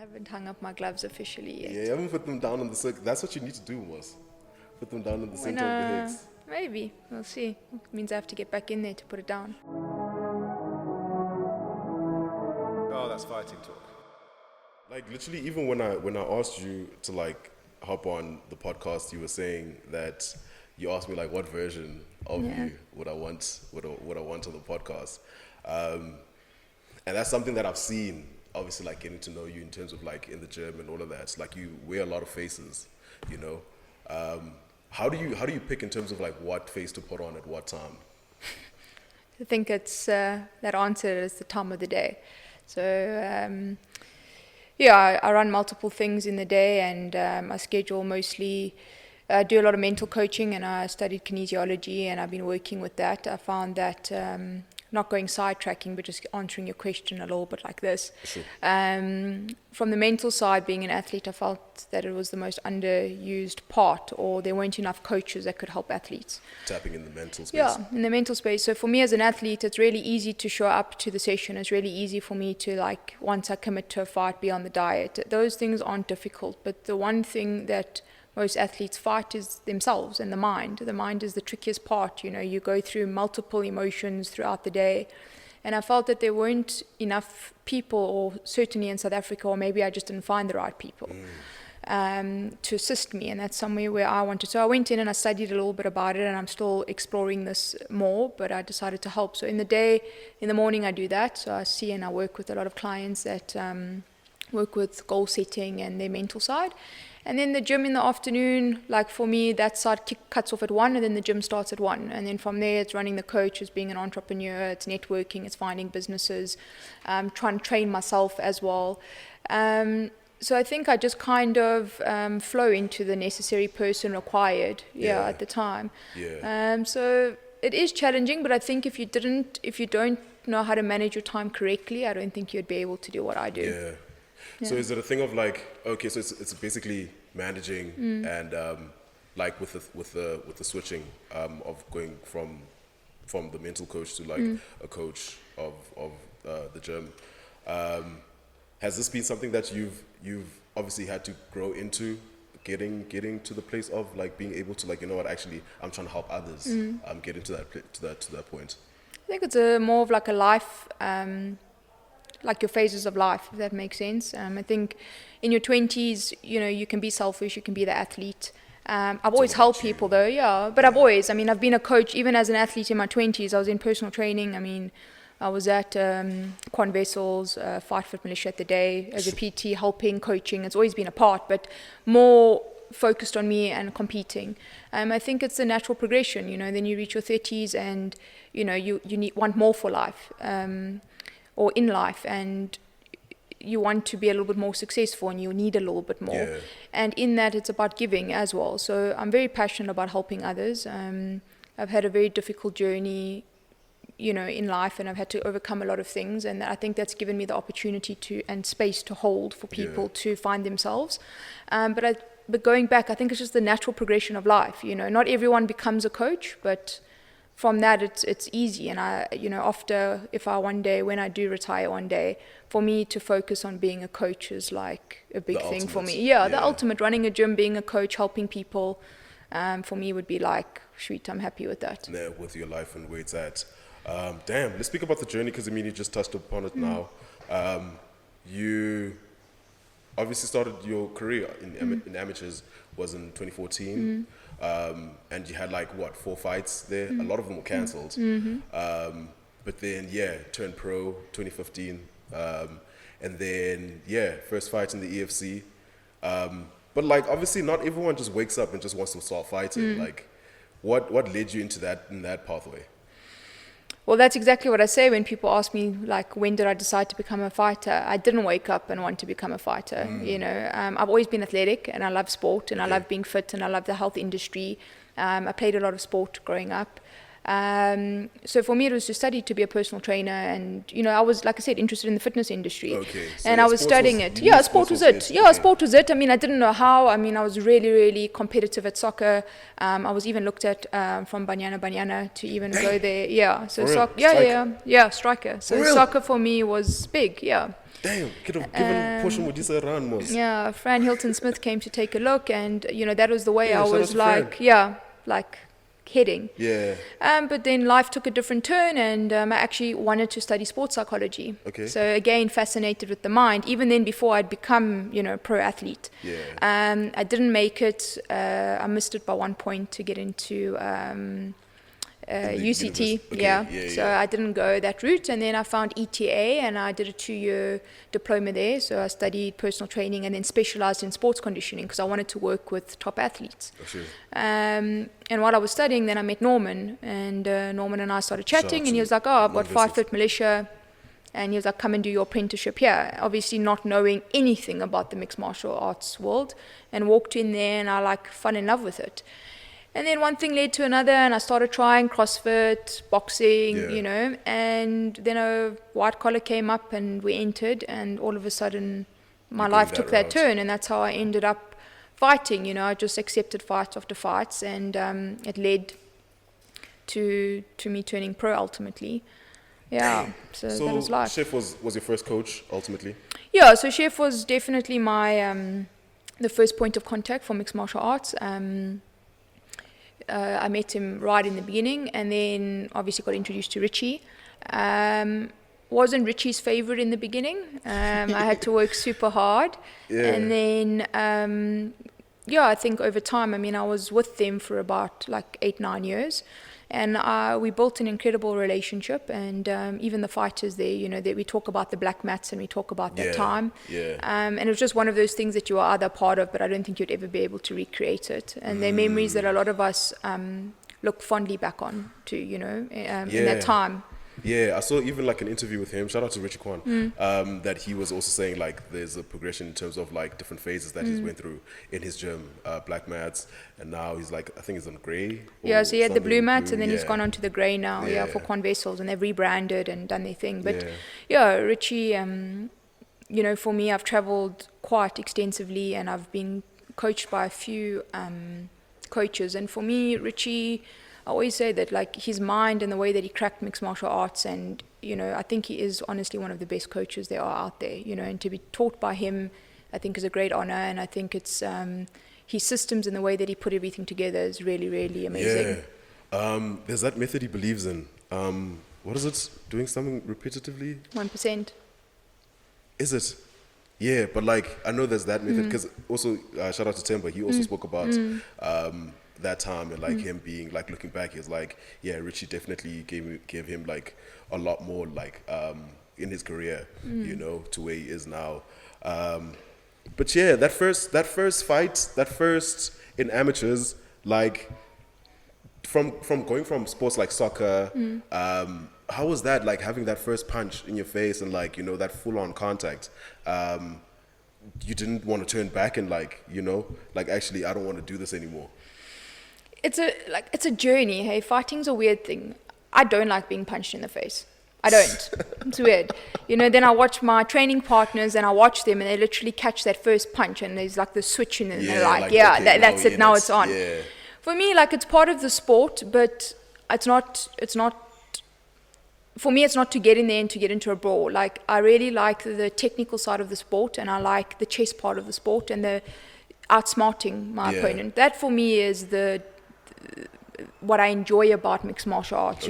haven't hung up my gloves officially yet. Yeah, you haven't put them down on the circle. That's what you need to do, Moss. Put them down in the center of the heads. Maybe. We'll see. It means I have to get back in there to put it down. Oh, that's fighting talk. Like literally, even when I asked you to like hop on the podcast, you were saying that you asked me like what version of you would I want on the podcast, and that's something that I've seen. Obviously, like getting to know you in terms of like in the gym and all of that. It's like you wear a lot of faces, you know. How do you pick in terms of like what face to put on at what time? I think it's that answer is the time of the day. So I run multiple things in the day, and I schedule mostly. I do a lot of mental coaching, and I studied kinesiology, and I've been working with that. I found that not going sidetracking, but just answering your question a little bit like this. Sure. From the mental side, being an athlete, I felt that it was the most underused part, or there weren't enough coaches that could help athletes. Tapping in the mental space. Yeah, in the mental space. So for me as an athlete, it's really easy to show up to the session. It's really easy for me to, like, once I commit to a fight, be on the diet. Those things aren't difficult, but the one thing that most athletes fight is themselves and the mind. The mind is the trickiest part. You know, you go through multiple emotions throughout the day. And I felt that there weren't enough people, or certainly in South Africa, or maybe I just didn't find the right people to assist me. And that's somewhere where I wanted. So I went in and I studied a little bit about it, and I'm still exploring this more, but I decided to help. So in the morning I do that. So I see and I work with a lot of clients that work with goal setting and their mental side. And then the gym in the afternoon, like for me, that side cuts off at 1, and then the gym starts at 1. And then from there, it's running the coach, it's being an entrepreneur, it's networking, it's finding businesses, trying to train myself as well. So I think I just kind of flow into the necessary person required at the time. Yeah. So it is challenging, but I think if you don't know how to manage your time correctly, I don't think you'd be able to do what I do. Yeah. So is it a thing of like, okay, so it's basically managing and like with the switching of going from the mental coach to like a coach of the gym. Has this been something that you've obviously had to grow into, getting to the place of like being able to, like, you know what, actually I'm trying to help others get into that point? I think it's more of like a life. Like your phases of life, if that makes sense. I think in your 20s, you know, you can be selfish, you can be the athlete. I've always helped people though, but I've been a coach, even as an athlete in my 20s. I was in personal training. I mean, I was at Wessels, FightFit Malitia at the day, as a PT, helping, coaching. It's always been a part, but more focused on me and competing. I think it's a natural progression, you know, then you reach your 30s and, you know, you want more for life. Or in life, and you want to be a little bit more successful, and you need a little bit more. Yeah. And in that, it's about giving as well. So I'm very passionate about helping others. I've had a very difficult journey, you know, in life, and I've had to overcome a lot of things. And I think that's given me the opportunity to and space to hold for people to find themselves. But going back, I think it's just the natural progression of life. You know, not everyone becomes a coach, but from that, it's easy. And when I do retire one day, for me to focus on being a coach is like a big thing for me. Yeah, the ultimate, running a gym, being a coach, helping people, for me would be like, sweet, I'm happy with that. Yeah, with your life and where it's at. Damn, let's speak about the journey, because I mean, you just touched upon it now. You obviously started your career in amateurs was in 2014. And you had like 4 fights there. A lot of them were cancelled. But then turned pro 2015, and then first fight in the EFC. But like obviously not everyone just wakes up and just wants to start fighting. Like what led you into that pathway? Well, that's exactly what I say when people ask me, like, when did I decide to become a fighter? I didn't wake up and want to become a fighter. You know, I've always been athletic, and I love sport, and I love being fit, and I love the health industry. I played a lot of sport growing up. So for me, it was to study to be a personal trainer, and you know, I was, like I said, interested in the fitness industry. Okay. So and I was studying it. Sport was it. Sport was it. I mean, I didn't know how. I mean, I was really, really competitive at soccer. I was even looked at from Banyana Banyana to even go there. Yeah. So soccer. Striker. So soccer for me was big. Yeah. Damn, could have given Portia Modisa a run, Mos. Yeah, Fran Hilton Smith came to take a look, and that was the way Yeah, I shout out was to like, Fran. like heading. Yeah. But then life took a different turn, and I actually wanted to study sports psychology. Okay. So again, fascinated with the mind. Even then, before I'd become, a pro athlete. Yeah. I didn't make it. I missed it by 1 point to get into UCT. Okay, So I didn't go that route, and then I found ETA, and I did a 2-year diploma there. So I studied personal training and then specialized in sports conditioning because I wanted to work with top athletes. Oh, sure. And while I was studying, then I met Norman, and Norman and I started Shout chatting, out and he to was like, "Oh, I've got Norman FightFit Malitia," and he was like, "Come and do your apprenticeship here." Obviously, not knowing anything about the mixed martial arts world, and walked in there, and I fell in love with it. And then one thing led to another, and I started trying CrossFit, boxing, Yeah. and then a white collar came up, and we entered, and all of a sudden, my You're life going took that that route. turn, and that's how I ended up fighting. I just accepted fights after fights, and it led to me turning pro ultimately. Yeah, so that was life. Chef was your first coach ultimately. Yeah, so Chef was definitely my the first point of contact for mixed martial arts. I met him right in the beginning, and then obviously got introduced to Richie. Wasn't Richie's favorite in the beginning. I had to work super hard. Yeah. And then, I think over time, I was with them for about 8-9 years. And we built an incredible relationship, and even the fighters there, we talk about the black mats and we talk about that time. Yeah. And it was just one of those things that you are either part of, but I don't think you'd ever be able to recreate it. And they're memories that a lot of us look fondly back on to, in that time. Yeah, I saw even an interview with him. Shout out to Richie Kwan. That he was also saying there's a progression in terms of different phases that he's went through in his gym, black mats, and now he's I think he's on grey. Yeah, so he had the blue mats, mat, and then he's gone on to the grey now. Yeah. For Quan Wessels, and they've rebranded and done their thing. But Yeah. Richie, for me, I've travelled quite extensively, and I've been coached by a few coaches, and for me, Richie, I always say that his mind and the way that he cracked mixed martial arts, and I think he is honestly one of the best coaches there are out there, and to be taught by him I think is a great honor, and I think it's his systems and the way that he put everything together is really, really amazing. Yeah. There's that method he believes in. What is it? Doing something repetitively? 1%. Is it? Yeah, but I know there's that method because also shout out to Temba. He also spoke about that time and him being looking back, he's Richie definitely gave him a lot more in his career, to where he is now. But yeah, that first fight, that first in amateurs, from going from sports like soccer, how was that having that first punch in your face and that full on contact? You didn't want to turn back and actually I don't want to do this anymore. It's a journey. Hey, fighting's a weird thing. I don't like being punched in the face. I don't. It's weird. Then I watch my training partners and I watch them and they literally catch that first punch and there's the switch in and they're okay, that's it. Now it's on. Yeah. For me, it's part of the sport, but it's not. For me, it's not to get in there and to get into a brawl. I really like the technical side of the sport, and I like the chess part of the sport and the outsmarting my opponent. That for me is what I enjoy about mixed martial arts,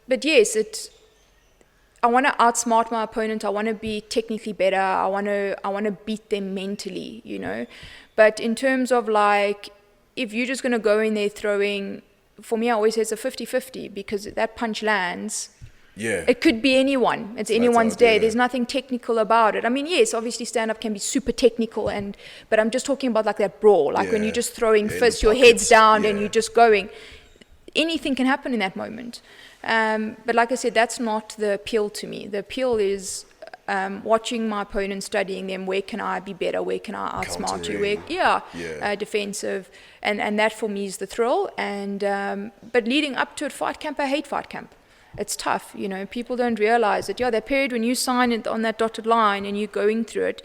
But yes, I want to outsmart my opponent. I want to be technically better. I want to beat them mentally, But in terms of if you're just going to go in there throwing, for me, I always say it's a 50-50 because that punch lands. Yeah. It could be anyone. It's anyone's day. There's nothing technical about it. Yes, obviously stand-up can be super technical, but I'm just talking about that brawl, when you're just throwing fists, your head's down and you're just going. Anything can happen in that moment. But like I said, that's not the appeal to me. The appeal is watching my opponent, studying them. Where can I be better? Where can I outsmart you? Defensive. And that for me is the thrill. And but leading up to it, fight camp, I hate fight camp. It's tough, people don't realize it. That period when you sign it on that dotted line and you're going through it,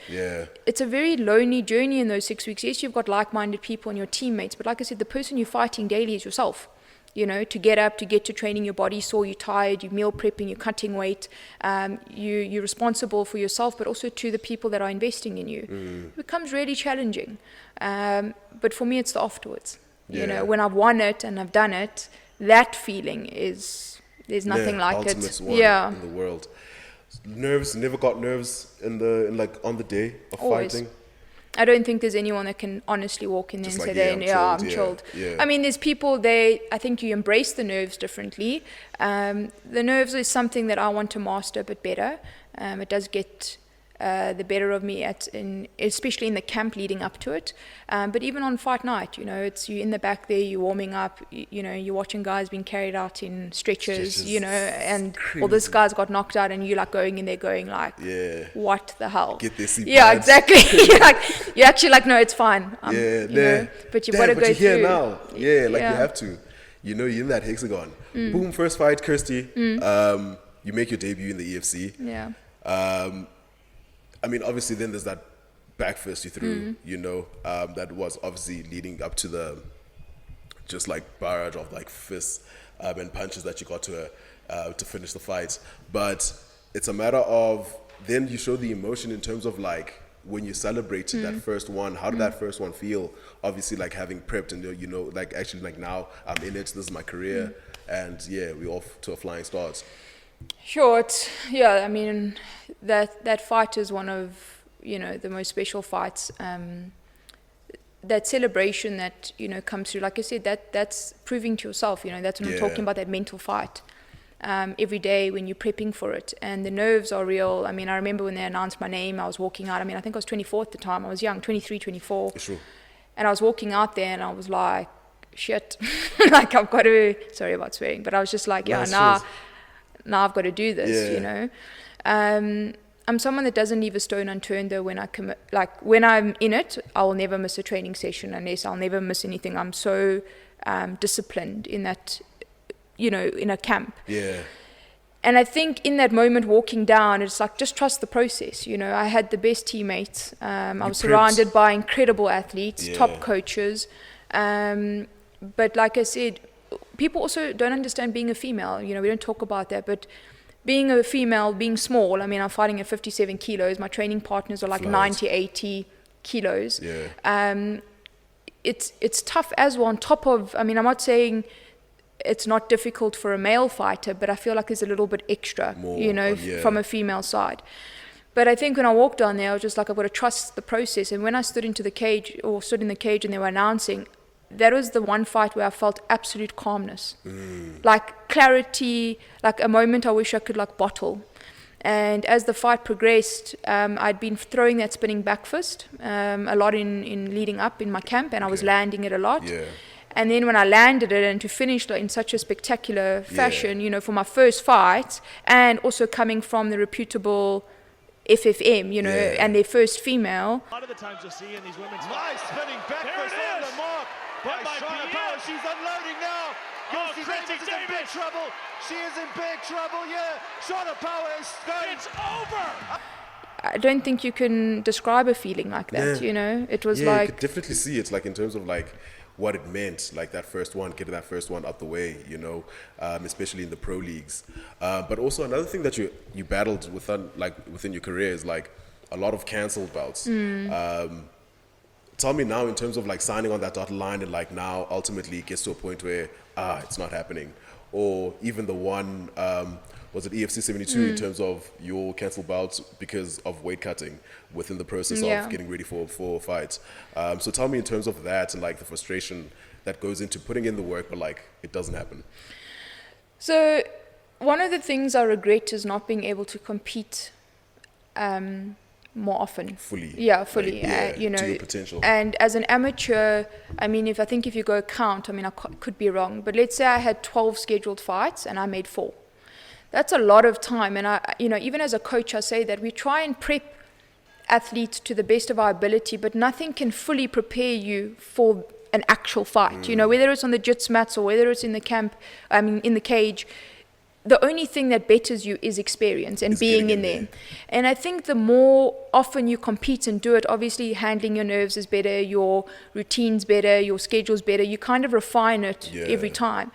it's a very lonely journey in those 6 weeks. Yes, you've got like-minded people and your teammates, but like I said, the person you're fighting daily is yourself. to get up, to get to training, your body's sore, you're tired, you're meal prepping, you're cutting weight, you're responsible for yourself, but also to the people that are investing in you. It becomes really challenging. But for me, it's the afterwards. When I've won it and I've done it, that feeling there's nothing like it. Ultimate one in the world. Nerves, never got nerves on the day of Always. fighting. I don't think there's anyone that can honestly walk in there and say, I'm chilled. Yeah. I mean, there's people, I think you embrace the nerves differently. The nerves is something that I want to master a bit better. It does get the better of me especially in the camp leading up to it. But even on fight night, it's you in the back there, you're warming up, you're watching guys being carried out in stretchers, and all this guy's got knocked out and you're like going in there going like, what the hell? Get this. Yeah, exactly. you're actually like, no, it's fine. But you've got to go through. Here now. You have to. You're in that hexagon. Boom, first fight, Kirsty. You make your debut in the EFC. Yeah. I mean, obviously, then there's that back fist you threw, that was obviously leading up to the just like barrage of like fists and punches that you got to finish the fight. But it's a matter of then you show the emotion in terms of like when you celebrated that first one. How did that first one feel? Obviously, like having prepped and like actually like now I'm in it. This is my career, and we're off to a flying start. Sure, I mean, that fight is one of, the most special fights. That celebration that, comes through, like I said, that's proving to yourself, that's when I'm talking about that mental fight. Every day when you're prepping for it. And the nerves are real. I mean, I remember when they announced my name, I was walking out. I mean, I think I was 24 at the time. I was young, 23, 24. Sure. And I was walking out there and I was like, shit. Like, I've got to, sorry about swearing, but I was just like, now I've got to do this, I'm someone that doesn't leave a stone unturned though when I commit. Like when I'm in it, I'll never miss a training session I'll never miss anything. I'm so disciplined in that, in a camp. Yeah. And I think in that moment walking down, it's like, just trust the process. I had the best teammates. I was surrounded by incredible athletes, top coaches. But like I said, people also don't understand being a female. We don't talk about that, but being a female, being small, I mean, I'm fighting at 57 kilos. My training partners are like 90, 80 kilos. Yeah. It's tough as well on top of, I mean, I'm not saying it's not difficult for a male fighter, but I feel like there's a little bit extra, from a female side. But I think when I walked down there, I was just like, I've got to trust the process. And when I stood in the cage and they were announcing, that was the one fight where I felt absolute calmness, like clarity, like a moment I wish I could like bottle. And as the fight progressed, I'd been throwing that spinning back fist a lot in leading up in my camp, and I was landing it a lot. Yeah. And then when I landed it, and to finish in such a spectacular fashion, for my first fight, and also coming from the reputable FFM, and their first female. A lot of the times you'll see in these women's nice spinning back fist on the mark by Shana Power. She's unloading now. Kirsty Davis is in big trouble. She is in big trouble, Shana Power is stunned. It's over. I don't think you can describe a feeling like that, It was like... you could definitely see it, like in terms of like what it meant, like that first one, getting that first one out the way, especially in the pro leagues. But also another thing that you battled within your career is like a lot of cancelled bouts. Tell me now in terms of like signing on that dotted line and like now ultimately it gets to a point where it's not happening, or even the one was it EFC 72 in terms of your cancelled bouts because of weight cutting within the process of getting ready for fights. So tell me in terms of that and like the frustration that goes into putting in the work but like it doesn't happen. So one of the things I regret is not being able to compete more often. Fully. Fully. To your potential. And as an amateur, I mean, if you go count, I mean, I could be wrong, but let's say I had 12 scheduled fights and I made 4. That's a lot of time. And I, even as a coach, I say that we try and prep athletes to the best of our ability, but nothing can fully prepare you for an actual fight. Whether it's on the jits mats or whether it's in the camp, in the cage, the only thing that betters you is experience and being in there. And I think the more often you compete and do it, obviously handling your nerves is better, your routine's better, your schedule's better. You kind of refine it every time.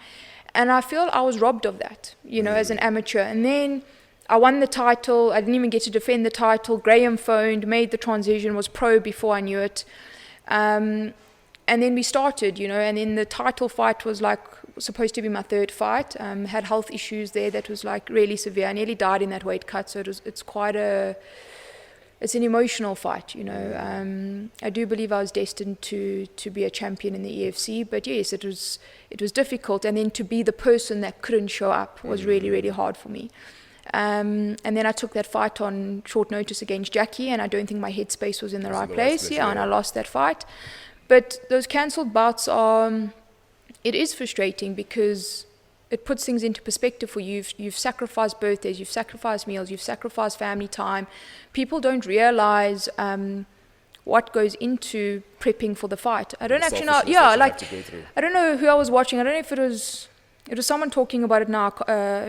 And I feel I was robbed of that, as an amateur. And then I won the title. I didn't even get to defend the title. Graham phoned, made the transition, was pro before I knew it. And then we started, and then the title fight was like supposed to be my third fight. Had health issues there that was like really severe. I nearly died in that weight cut, so it's an emotional fight, I do believe I was destined to be a champion in the EFC, but yes, it was difficult, and then to be the person that couldn't show up was really, really hard for me. And then I took that fight on short notice against Jackie, and I don't think my headspace was in the right place. Yeah, and I lost that fight. But those cancelled bouts it is frustrating because it puts things into perspective for you. You've sacrificed birthdays, you've sacrificed meals, you've sacrificed family time. People don't realize what goes into prepping for the fight. I don't actually know. Yeah, like I don't know who I was watching. I don't know if it was someone talking about it now.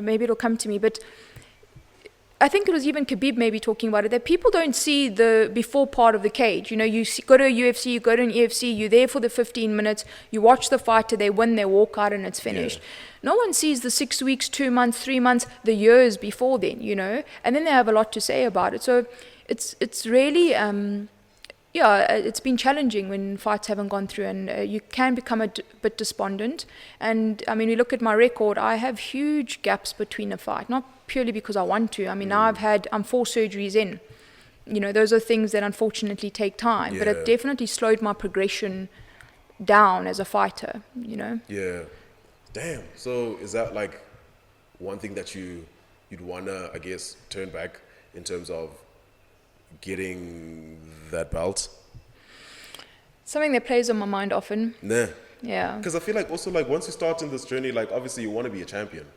Maybe it'll come to me, but I think it was even Khabib maybe talking about it, that people don't see the before part of the cage. You go to a UFC, you go to an EFC, you're there for the 15 minutes, you watch the fighter, they win, they walk out, and it's finished. Yeah. No one sees the 6 weeks, 2 months, 3 months, the years before then, and then they have a lot to say about it. So it's really, it's been challenging when fights haven't gone through, and you can become a bit despondent. And I mean, we look at my record, I have huge gaps between a fight, not purely because I want to. I mean, now I'm 4 surgeries in. Those are things that unfortunately take time, but it definitely slowed my progression down as a fighter, Yeah. Damn. So is that like one thing that you'd want to, I guess, turn back in terms of getting that belt? Something that plays on my mind often. Nah. Yeah. Because I feel like also like once you start in this journey, like obviously you want to be a champion.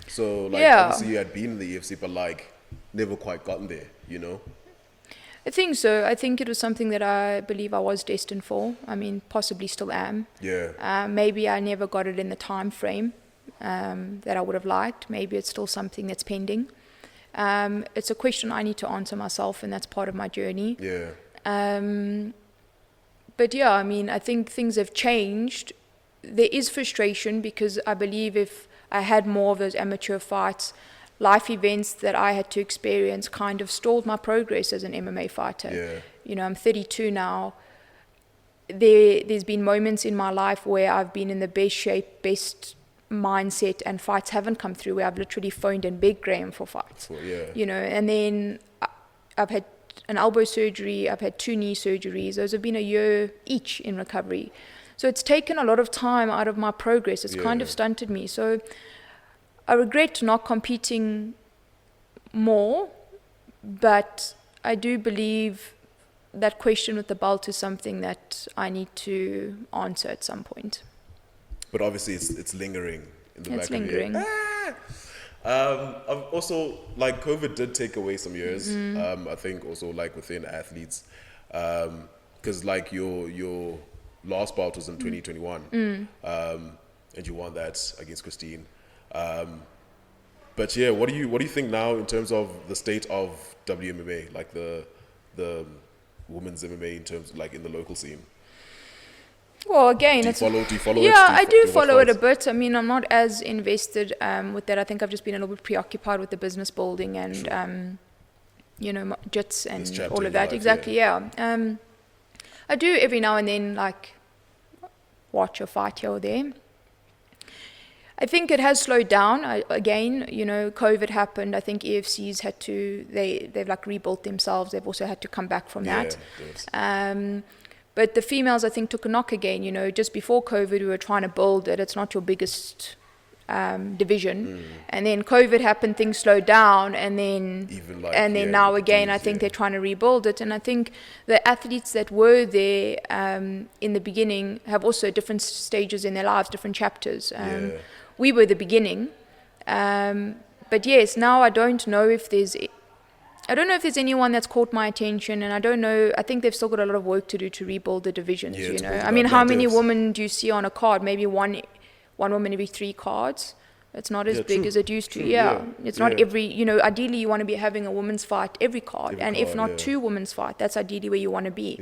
So like obviously you had been in the EFC, but like never quite gotten there, I think so. I think it was something that I believe I was destined for. I mean, possibly still am. Yeah. Maybe I never got it in the time frame that I would have liked. Maybe it's still something that's pending. It's a question I need to answer myself, and that's part of my journey. Yeah. But yeah, I mean, I think things have changed. There is frustration because I believe if I had more of those amateur fights, life events that I had to experience kind of stalled my progress as an MMA fighter. Yeah. I'm 32 now. There's been moments in my life where I've been in the best shape, best mindset, and fights haven't come through, where I've literally phoned and begged Graham for fights. And then I've had an elbow surgery, I've had 2 knee surgeries. Those have been a year each in recovery. So it's taken a lot of time out of my progress. It's kind of stunted me. So I regret not competing more, but I do believe that question with the belt is something that I need to answer at some point. But obviously it's lingering in the back of your head. Also, like COVID did take away some years. I think also like within athletes, because like your last bout was in 2021, and you won that against Christine. But yeah, what do you think now in terms of the state of WMMA, like the women's MMA in terms of like in the local scene? Well, again, do you follow it? Yeah, I do follow it a bit. I mean, I'm not as invested with that. I think I've just been a little bit preoccupied with the business building and, jits and all of that. Life, exactly, yeah. I do every now and then, like, watch a fight here or there. I think it has slowed down. Again, COVID happened. I think EFCs had to, they've like rebuilt themselves. They've also had to come back from that. But the females, I think, took a knock again. Just before COVID, we were trying to build it. It's not your biggest division. And then COVID happened, things slowed down. And then now again, I think they're trying to rebuild it. And I think the athletes that were there in the beginning have also different stages in their lives, different chapters. We were the beginning. But yes, now I don't know if there's anyone that's caught my attention, and I don't know. I think they've still got a lot of work to do to rebuild the divisions. I mean, how many women do you see on a card? Maybe one woman every 3 cards. It's not as big as it used to. It's not every. Ideally you want to be having a women's fight every card, if not 2 women's fight, that's ideally where you want to be.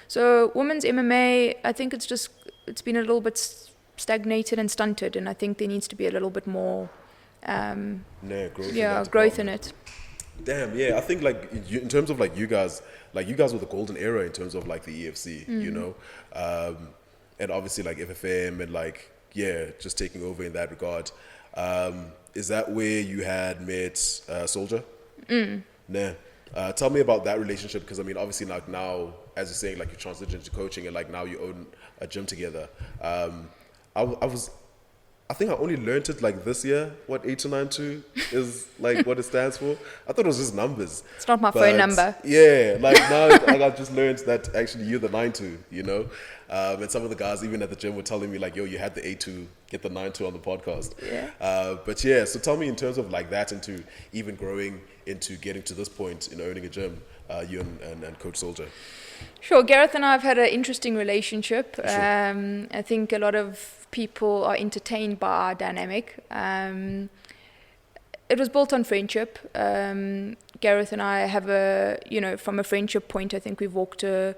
So women's MMA, I think it's been a little bit stagnated and stunted, and I think there needs to be a little bit more growth in it. Damn, yeah. I think like in terms of like you guys were the golden era in terms of like the EFC, you know, and obviously like FFM and like just taking over in that regard. Is that where you had met Soldier? Tell me about that relationship, because I mean obviously like now, as you're saying, like you transitioned to coaching and like now you own a gym together. I think I only learned it like this year, what 8292 is like what it stands for. I thought it was just numbers. It's not my phone number. Yeah, like now like I've just learned that actually you're the 92, you know? And some of the guys even at the gym were telling me like, yo, you had the 82, get the 92 on the podcast. Yeah. But yeah, so tell me in terms of like that, into even growing into getting to this point in owning a gym, you and Coach Soldier. Sure, Garreth and I have had an interesting relationship. Sure. I think a lot of people are entertained by our dynamic. It was built on friendship. Garreth and I have from a friendship point, I think we've walked a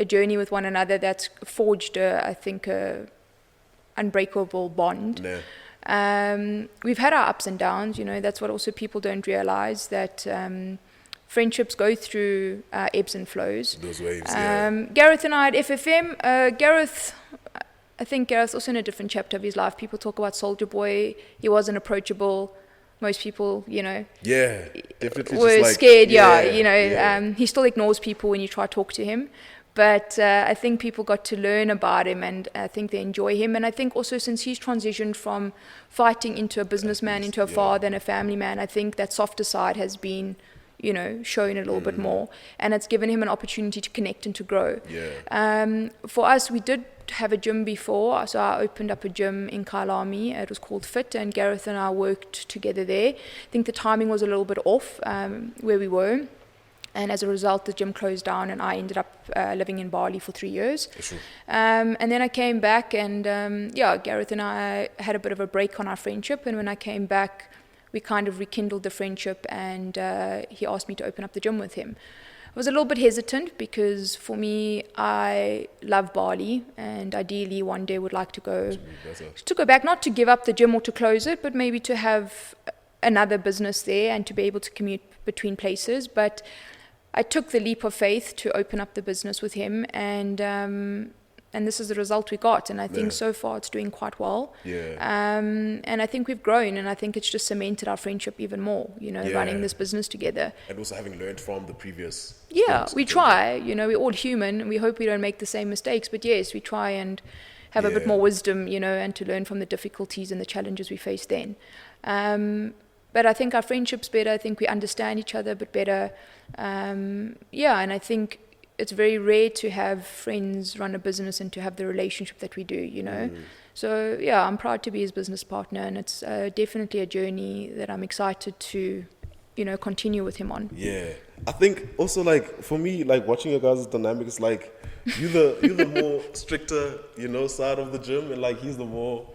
journey with one another that's forged a unbreakable bond. We've had our ups and downs, that's what also people don't realize, that friendships go through ebbs and flows. Those waves, Garreth and I at FFM, I think Gareth's also in a different chapter of his life. People talk about Soldier Boy. He wasn't approachable. Most people, definitely were just like, scared. He still ignores people when you try to talk to him. But I think people got to learn about him, and I think they enjoy him. And I think also since he's transitioned from fighting into a businessman, into a father and a family man, I think that softer side has been, shown a little bit more. And it's given him an opportunity to connect and to grow. For us, we did have a gym before. So I opened up a gym in Kailami. It was called Fit, and Garreth and I worked together there. I think the timing was a little bit off where we were. And as a result, the gym closed down, and I ended up living in Bali for 3 years. And then I came back, and Garreth and I had a bit of a break on our friendship. And when I came back, we kind of rekindled the friendship, and he asked me to open up the gym with him. I was a little bit hesitant because for me, I love Bali, and ideally one day would like to go back, not to give up the gym or to close it, but maybe to have another business there and to be able to commute between places. But I took the leap of faith to open up the business with him, and this is the result we got. And I think so far it's doing quite well. And I think we've grown, and I think it's just cemented our friendship even more, running this business together. And also having learned from the previous. We try, we're all human, and we hope we don't make the same mistakes. But yes, we try and have a bit more wisdom, and to learn from the difficulties and the challenges we faced then. But I think our friendship's better. I think we understand each other a bit better. And I think it's very rare to have friends run a business and to have the relationship that we do, So, I'm proud to be his business partner, and it's definitely a journey that I'm excited to, continue with him on. I think also, like, for me, like, watching your guys' dynamic is like, you're the more stricter, side of the gym, and, like, he's the more...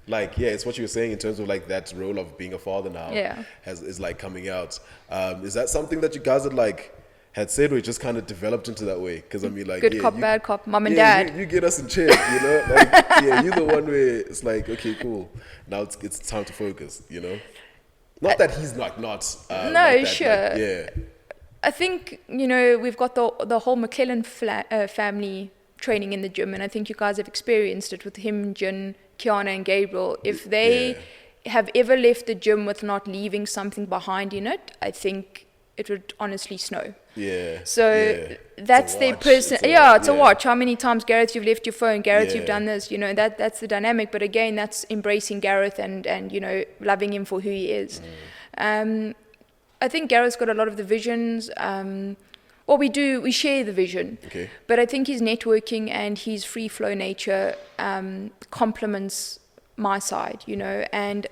Like, it's what you were saying in terms of like that role of being a father now is like coming out. Is that something that you guys had said, or it just kind of developed into that way? Because I mean, like, good cop, bad cop, mom and dad. You get us in check, Like, you're the one where it's like, okay, cool. Now it's time to focus, Not that he's not. No, like that, sure. Like, I think we've got the whole McLellan family training in the gym, and I think you guys have experienced it with him, Jin, Kiana and Gabriel. If they have ever left the gym with not leaving something behind in it, I think it would honestly snow. So that's their person. It's a watch. How many times, Garreth, you've left your phone? Garreth, you've done this. That's the dynamic. But again, that's embracing Garreth and loving him for who he is. I think Gareth's got a lot of the visions. We share the vision. But I think his networking and his free flow nature complements my side, and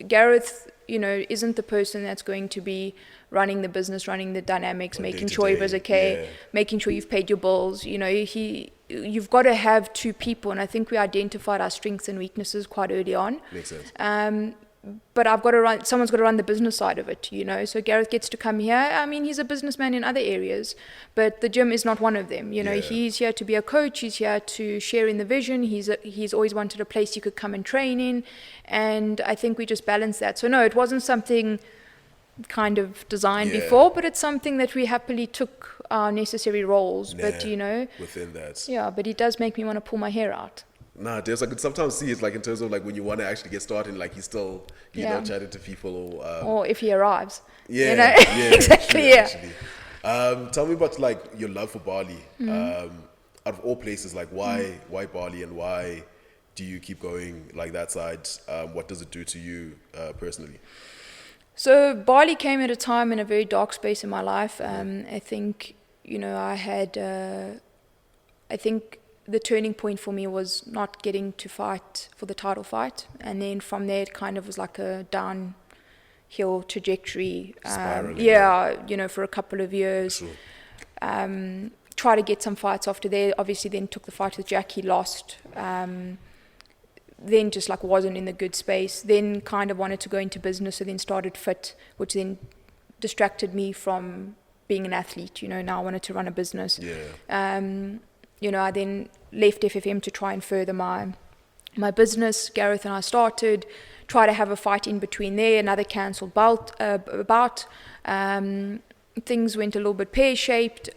Garreth, isn't the person that's going to be running the business, running the dynamics, making sure everyone's okay, making sure you've paid your bills. You've got to have two people, and I think we identified our strengths and weaknesses quite early on. Makes sense. but someone's got to run the business side of it, you know. So Garreth gets to come here. I mean, he's a businessman in other areas, but the gym is not one of them, you know. He's here to be a coach. He's here to share in the vision. He's always wanted a place you could come and train in, and I think we just balance that. So no, it wasn't something kind of designed before, but it's something that we happily took our necessary roles. But you know, within that, but it does make me want to pull my hair out. Nah, there's, I could sometimes see it like in terms of like when you want to actually get started, like he's still, you know, chatting to people or if he arrives. Yeah, you know? Exactly. True, actually. Tell me about like your love for Bali. Out of all places, like why Bali, and why do you keep going like that side? What does it do to you personally? So Bali came at a time in a very dark space in my life. I think, you know, I think the turning point for me was not getting to fight for the title fight, and then from there it kind of was like a downhill trajectory. You know, for a couple of years. Sure. Try to get some fights after there. Obviously, then took the fight with Jack. He lost. Then just like wasn't in the good space. Then kind of wanted to go into business, so then started FIT, which then distracted me from being an athlete. You know, now I wanted to run a business. You know, I then left FFM to try and further my business. Garreth and I started, try to have a fight in between there, another cancelled bout. Things went a little bit pear-shaped.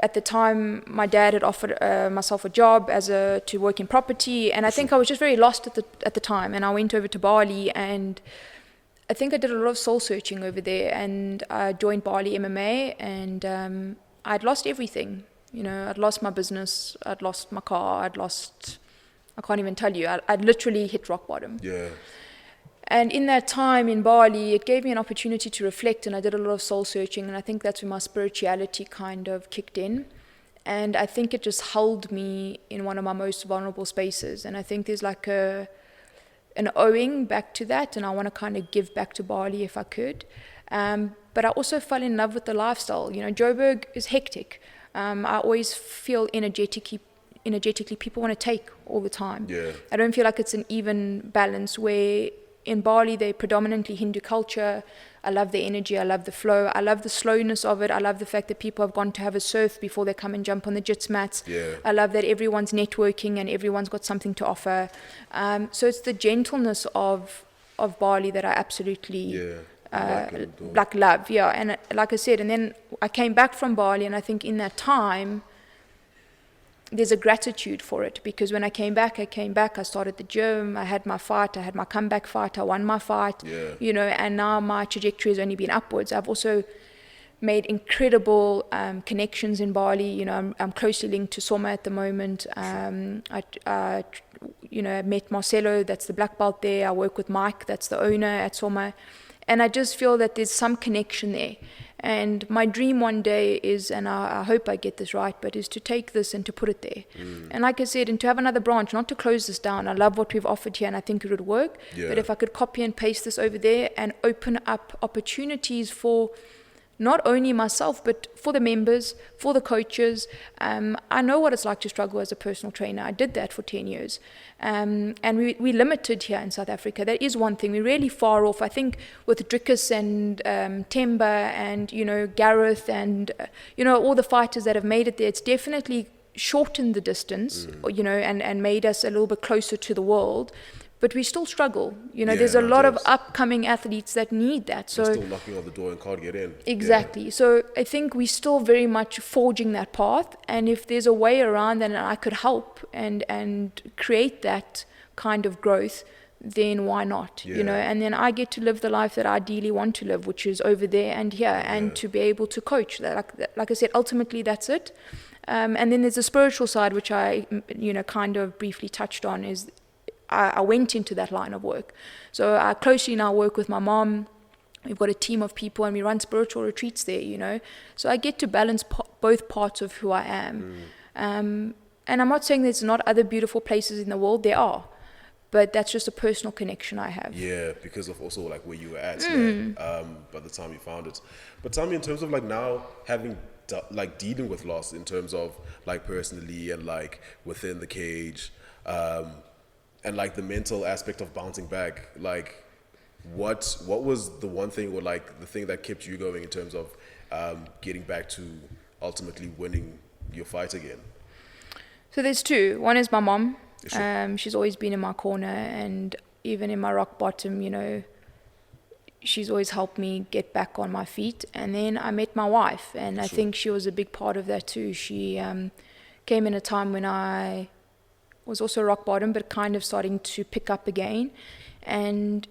At the time, my dad had offered myself a job to work in property, and I think I was just very lost at the time. And I went over to Bali, and I think I did a lot of soul searching over there. And I joined Bali MMA, and I'd lost everything. You know, I'd lost my business, I'd lost my car, I can't even tell you, I'd literally hit rock bottom. Yeah. And in that time in Bali, it gave me an opportunity to reflect, and I did a lot of soul searching, and I think that's when my spirituality kind of kicked in. And I think it just held me in one of my most vulnerable spaces. And I think there's like an owing back to that, and I want to kind of give back to Bali if I could. But I also fell in love with the lifestyle. You know, Joburg is hectic. I always feel energetically people want to take all the time. Yeah. I don't feel like it's an even balance, where in Bali they're predominantly Hindu culture. I love the energy, I love the flow, I love the slowness of it. I love the fact that people have gone to have a surf before they come and jump on the jits mats. Yeah. I love that everyone's networking and everyone's got something to offer. So it's the gentleness of Bali that I absolutely love, and like I said, and then I came back from Bali, and I think in that time there's a gratitude for it, because when I came back, I started the gym, I had my fight, I had my comeback fight, I won my fight, you know, and now my trajectory has only been upwards. I've also made incredible connections in Bali. You know, I'm closely linked to Soma at the moment. I met Marcelo, that's the black belt there. I work with Mike, that's the owner at Soma. And I just feel that there's some connection there. And my dream one day is, and I hope I get this right, but is to take this and to put it there. And like I said, and to have another branch, not to close this down. I love what we've offered here, and I think it would work. Yeah. But if I could copy and paste this over there and open up opportunities for not only myself, but for the members, for the coaches. I know what it's like to struggle as a personal trainer. I did that for 10 years. And we're limited here in South Africa. That is one thing. We're really far off. I think with Drickus and Temba and, you know, Garreth and, you know, all the fighters that have made it there, it's definitely shortened the distance, you know, and made us a little bit closer to the world. But we still struggle. You know, there's a lot of upcoming athletes that need that. So we're still knocking on the door and can't get in. Exactly. Yeah. So I think we're still very much forging that path. And if there's a way around that and I could help and create that kind of growth, then why not? Yeah. You know, and then I get to live the life that I ideally want to live, which is over there and here, and to be able to coach. Like I said, ultimately that's it. And then there's the spiritual side, which I, you know, kind of briefly touched on, is I went into that line of work. So I closely now work with my mom. We've got a team of people, and we run spiritual retreats there, you know. So I get to balance both parts of who I am. And I'm not saying there's not other beautiful places in the world. There are. But that's just a personal connection I have. Yeah, because of also like where you were at by the time you found it. But tell me, in terms of like now having like dealing with loss in terms of like personally and like within the cage, and like the mental aspect of bouncing back, like what was the one thing or like the thing that kept you going in terms of getting back to ultimately winning your fight again? So there's two. One is my mom. Sure. She's always been in my corner, and even in my rock bottom, you know, she's always helped me get back on my feet. And then I met my wife, and I think she was a big part of that too. She came in a time when I was also rock bottom, but kind of starting to pick up again. And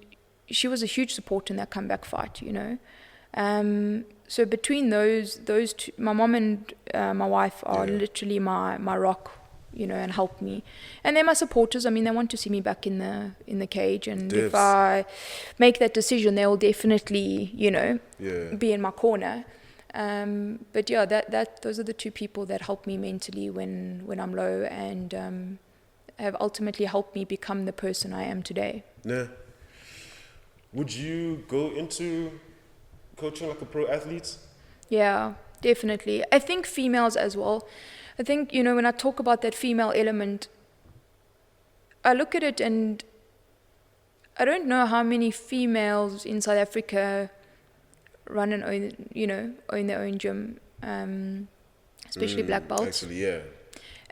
she was a huge support in that comeback fight, you know. So between those two, my mom and my wife are literally my rock, you know, and help me. And they're my supporters. I mean, they want to see me back in the cage, and if I make that decision, they'll definitely, you know, be in my corner. But yeah, those are the two people that help me mentally when I'm low, and have ultimately helped me become the person I am today. Yeah. Would you go into coaching like a pro athlete? Yeah, definitely. I think females as well. I think, you know, when I talk about that female element, I look at it and I don't know how many females in South Africa run and own their own gym, especially black belts. Actually, yeah.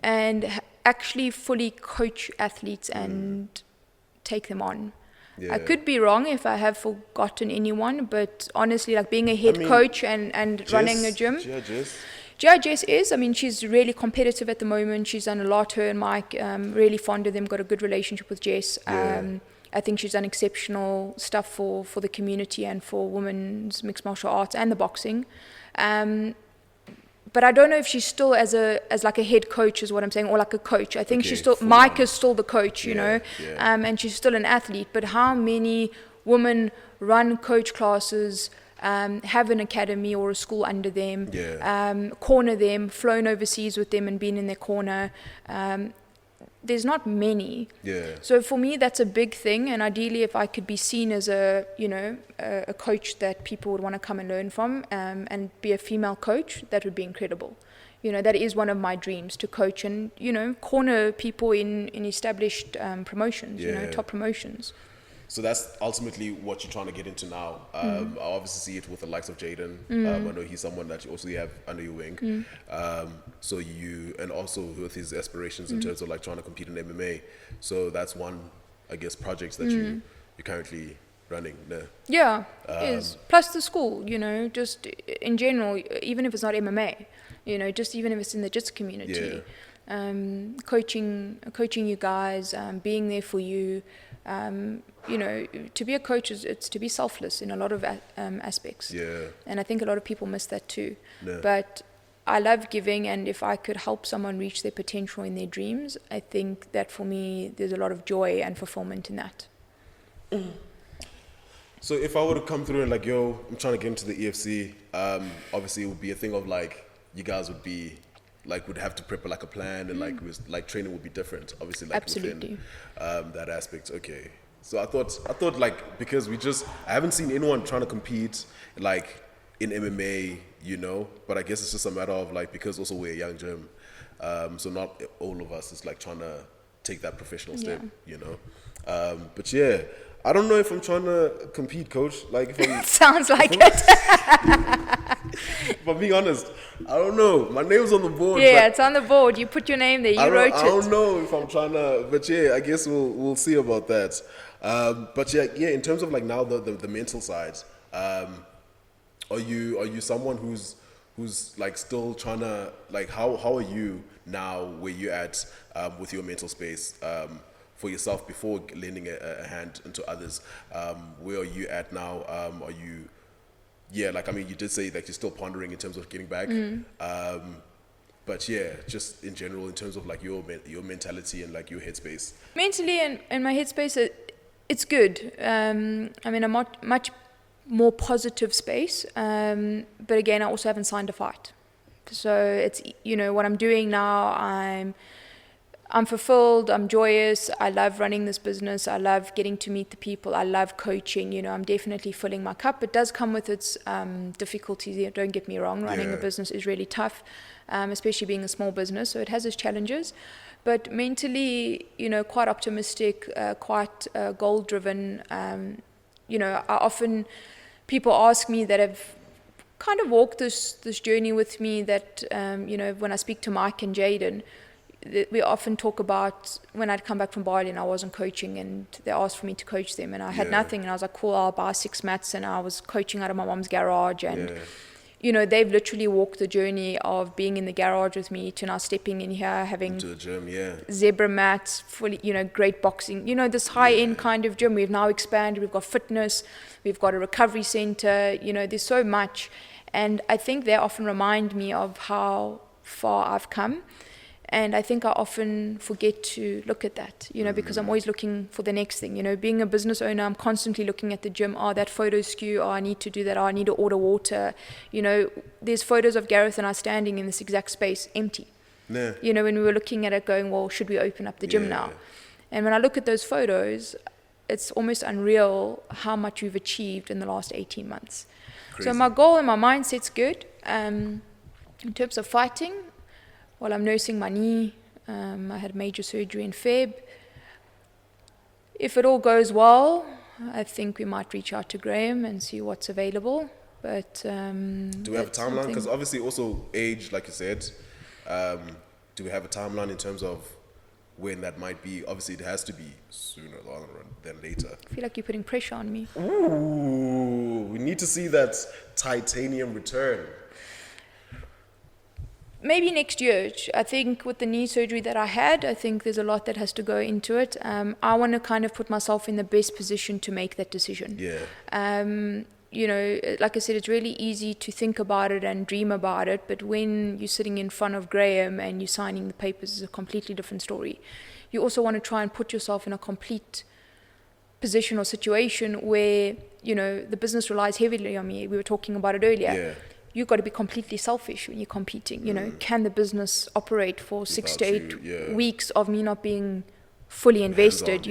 And actually fully coach athletes and take them on. Yeah. I could be wrong if I have forgotten anyone, but honestly, like being a head coach and running a gym. Jess is, I mean, she's really competitive at the moment. She's done a lot, her and Mike, really fond of them, got a good relationship with Jess. I think she's done exceptional stuff for the community and for women's mixed martial arts and the boxing. But I don't know if she's still as like a head coach is what I'm saying, or like a coach. I think she's still, Mike is still the coach, you know, and she's still an athlete. But how many women run coach classes, have an academy or a school under them, corner them, flown overseas with them and been in their corner? There's not many. So for me, that's a big thing. And ideally, if I could be seen as a coach that people would want to come and learn from, and be a female coach, that would be incredible. You know, that is one of my dreams, to coach and, you know, corner people in established promotions, you know, top promotions. So that's ultimately what you're trying to get into now. I obviously see it with the likes of Jaden. I know he's someone that you also have under your wing. So you, and also with his aspirations in terms of like trying to compete in MMA. So that's one, I guess, project that you're currently running. No? Yeah, it is. Plus the school, you know, just in general, even if it's not MMA, you know, just even if it's in the Jiu-Jitsu community, coaching you guys, being there for you. You know, to be a coach it's to be selfless in a lot of aspects. And I think a lot of people miss that too. But I love giving, and if I could help someone reach their potential in their dreams, I think that for me there's a lot of joy and fulfillment in that. So if I were to come through and like, yo, I'm trying to get into the EFC, obviously it would be a thing of like, you guys would be like, would have to prep like a plan, and like training would be different, obviously, like within that aspect. Okay. So I thought like, because I haven't seen anyone trying to compete like in MMA, you know, but I guess it's just a matter of like, because also we're a young gym, so not all of us is like trying to take that professional step, you know. But yeah, I don't know if I'm trying to compete, coach. Like, if I'm, sounds like it. If I'm being honest, I don't know. My name's on the board. Yeah, it's on the board. You put your name there. You wrote it. I don't know if I'm trying to, but yeah, I guess we'll see about that. But yeah, in terms of like now the mental side, are you someone who's like still trying to, like, how are you now where you're at with your mental space for yourself before lending a hand into others? Where are you at now? Are you, like, I mean, you did say that you're still pondering in terms of getting back. But yeah, just in general, in terms of like your mentality and like your headspace. Mentally and my headspace, it's good. I'm in a much more positive space. But again, I also haven't signed a fight. So it's, you know, what I'm doing now, I'm fulfilled, I'm joyous, I love running this business, I love getting to meet the people, I love coaching, you know, I'm definitely filling my cup. It does come with its difficulties, don't get me wrong, running a business is really tough, especially being a small business, so it has its challenges. but mentally, quite optimistic, quite goal-driven. People ask me that have kind of walked this journey with me that, when I speak to Mike and Jaden, we often talk about when I'd come back from Bali and I wasn't coaching and they asked for me to coach them and I had nothing and I was like, cool, I'll buy 6 mats, and I was coaching out of my mom's garage and they've literally walked the journey of being in the garage with me to now stepping in here, having into the gym, zebra mats, fully, great boxing, this high-end kind of gym. We've now expanded, we've got fitness, we've got a recovery center, there's so much. And I think they often remind me of how far I've come. And I think I often forget to look at that, because I'm always looking for the next thing. Being a business owner, I'm constantly looking at the gym. Oh, that photo skew. Oh, I need to do that. Oh, I need to order water. There's photos of Garreth and I standing in this exact space, empty. Yeah. When we were looking at it going, well, should we open up the gym now? And when I look at those photos, it's almost unreal how much we've achieved in the last 18 months. Crazy. So my goal and my mindset's good. In terms of fighting, well, I'm nursing my knee. I had major surgery in Feb. If it all goes well, I think we might reach out to Graham and see what's available. But do we have a timeline? Because obviously also age, like you said. Do we have a timeline in terms of when that might be? Obviously, it has to be sooner rather than later. I feel like you're putting pressure on me. Ooh, we need to see that titanium return. Maybe next year. I think with the knee surgery that I had, I think there's a lot that has to go into it. I want to kind of put myself in the best position to make that decision. Like I said, it's really easy to think about it and dream about it, but when you're sitting in front of Graham and you're signing the papers, it's a completely different story. You also want to try and put yourself in a complete position or situation where, the business relies heavily on me. We were talking about it earlier. You've got to be completely selfish when you're competing. Can the business operate for 6 to 8 weeks of me not being fully invested?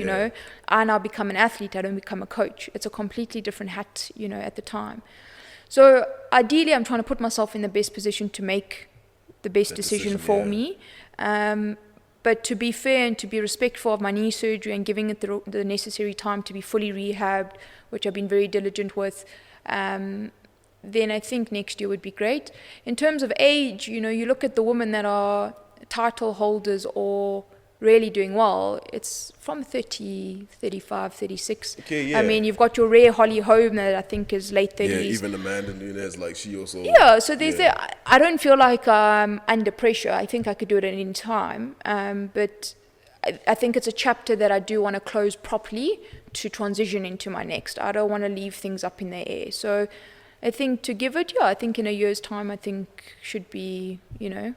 I now become an athlete, I don't become a coach. It's a completely different hat, at the time. So ideally, I'm trying to put myself in the best position to make the best decision for me. But to be fair and to be respectful of my knee surgery and giving it the necessary time to be fully rehabbed, which I've been very diligent with, then I think next year would be great. In terms of age, you look at the women that are title holders or really doing well, it's from 30, 35, 36. I mean, you've got your rare Holly Holm that I think is late 30s. Yeah, even Amanda Nunes, like she also... Yeah, so there's I don't feel like I'm under pressure. I think I could do it at any time. But I think it's a chapter that I do want to close properly to transition into my next. I don't want to leave things up in the air. So I think to give it, I think in a year's time, I think should be, good.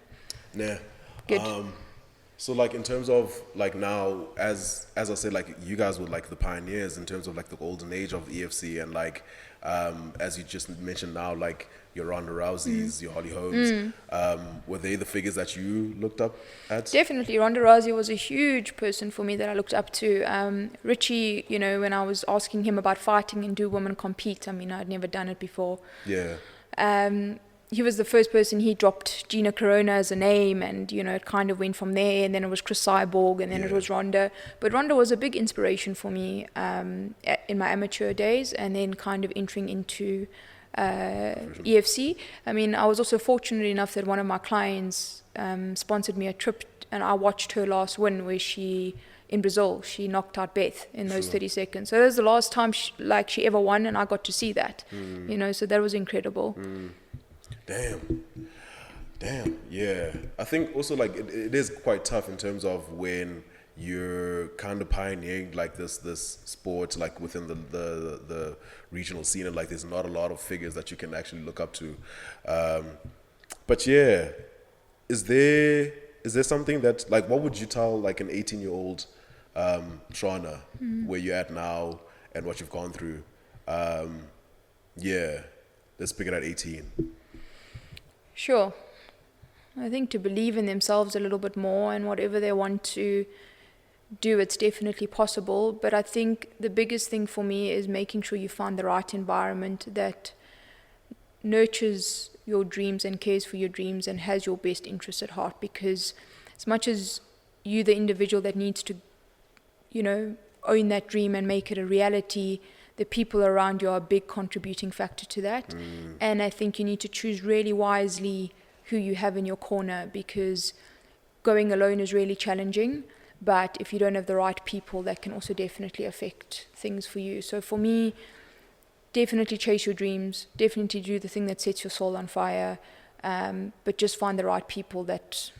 So like in terms of like now, as I said, like you guys were like the pioneers in terms of like the golden age of EFC, and like as you just mentioned now, like your Ronda Rouseys, your Holly Holmes, were they the figures that you looked up at? Definitely. Ronda Rousey was a huge person for me that I looked up to. Richie, when I was asking him about fighting and do women compete, I mean, I'd never done it before. He was the first person. He dropped Gina Corona as a name, and it kind of went from there, and then it was Chris Cyborg, and then it was Ronda. But Ronda was a big inspiration for me in my amateur days, and then kind of entering into EFC. I mean, I was also fortunate enough that one of my clients sponsored me a trip, and I watched her last win where in Brazil, she knocked out Beth in those 30 seconds. So that was the last time she ever won, and I got to see that, so that was incredible. Damn, yeah. I think also like it is quite tough in terms of when you're kind of pioneering like this sport like within the regional scene, and like there's not a lot of figures that you can actually look up to. But yeah, is there something that like what would you tell like an 18-year-old Shana where you're at now and what you've gone through? Let's pick it at 18. Sure. I think to believe in themselves a little bit more, and whatever they want to do, it's definitely possible. But I think the biggest thing for me is making sure you find the right environment that nurtures your dreams and cares for your dreams and has your best interests at heart. Because as much as you the individual that needs to, own that dream and make it a reality. The people around you are a big contributing factor to that. And I think you need to choose really wisely who you have in your corner, because going alone is really challenging. But if you don't have the right people, that can also definitely affect things for you. So for me, definitely chase your dreams. Definitely do the thing that sets your soul on fire. But just find the right people that,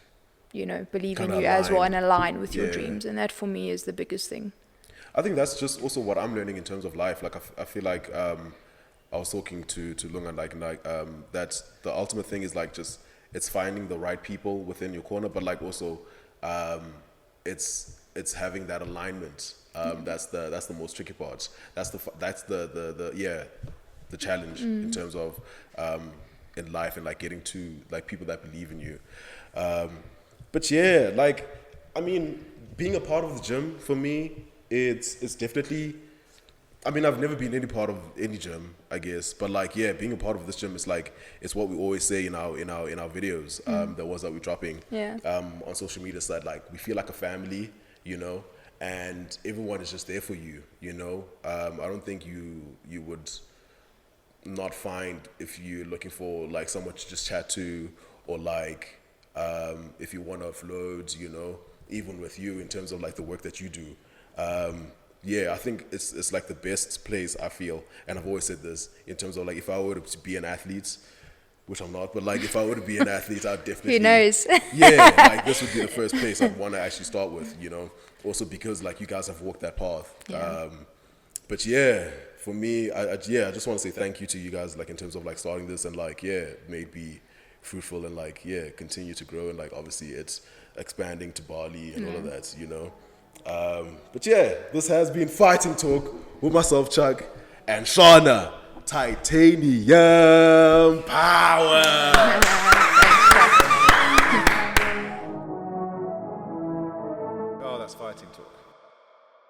believe in you as well and align with your dreams. And that for me is the biggest thing. I think that's just also what I'm learning in terms of life. Like I feel like I was talking to Lunga like that the ultimate thing is like just it's finding the right people within your corner, but like also it's having that alignment. That's the most tricky part. That's the challenge in terms of in life and like getting to like people that believe in you. But yeah, like I mean, being a part of the gym for me, it's definitely. I mean, I've never been any part of any gym, I guess, but like, yeah, being a part of this gym is like, it's what we always say in our videos, the ones that we're dropping, on social media side. Like, we feel like a family, and everyone is just there for you, I don't think you would not find if you're looking for like someone to just chat to, or like, if you want to offload, even with you in terms of like the work that you do. Yeah, I think it's like the best place, I feel, and I've always said this in terms of like if I were to be an athlete, which I'm not, but like if I were to be an athlete, I'd definitely. Who knows? Yeah, like this would be the first place I'd want to actually start with, Also because like you guys have walked that path. Yeah. But yeah, for me, I just want to say thank you to you guys, like in terms of like starting this and like it may be fruitful and like continue to grow and like obviously it's expanding to Bali and all of that, But yeah, this has been Fighting Talk with myself, Tshuck, and Shana Titanium Power.